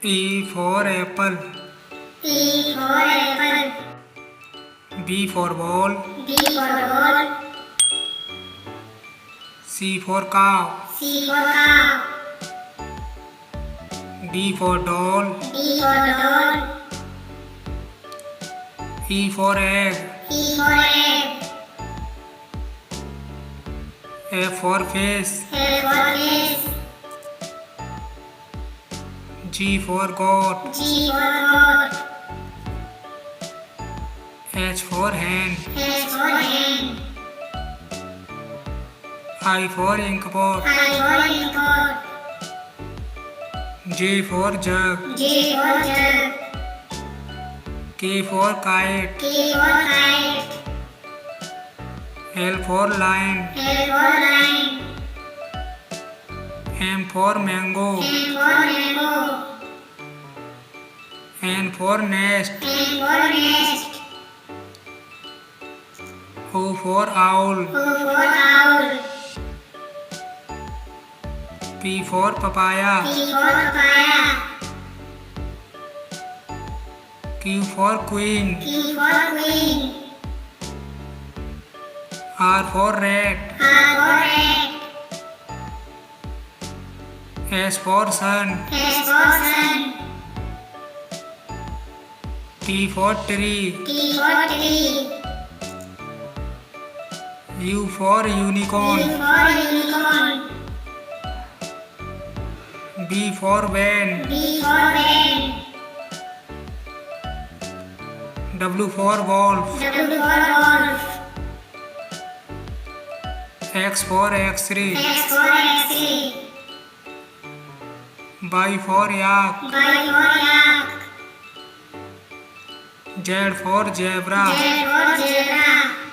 A for apple. A for apple. B for ball. B for ball. C for cow. C for cow. D for doll. D for doll. E for egg. E for egg. F for face. F for fish. G for goat. G for goat. H for hen. H for hen. I for inkpot. I for inkpot. J for jug. J for jug. K for kite. K for kite. L for lion. L for lion. M for mango. M for mango. N for nest. N for nest. O for owl. O for owl. P for papaya. P for papaya. Q for queen. Q for queen. R for rat. R for rat. S for sun. S for sun. T for tree. T for tree. U for U unicorn. for unicorn. B for van. B for van. W for wolf. W for wolf. X for x-ray. X for X-ray. Y for yak. Y for yak. Z for zebra. Z for zebra.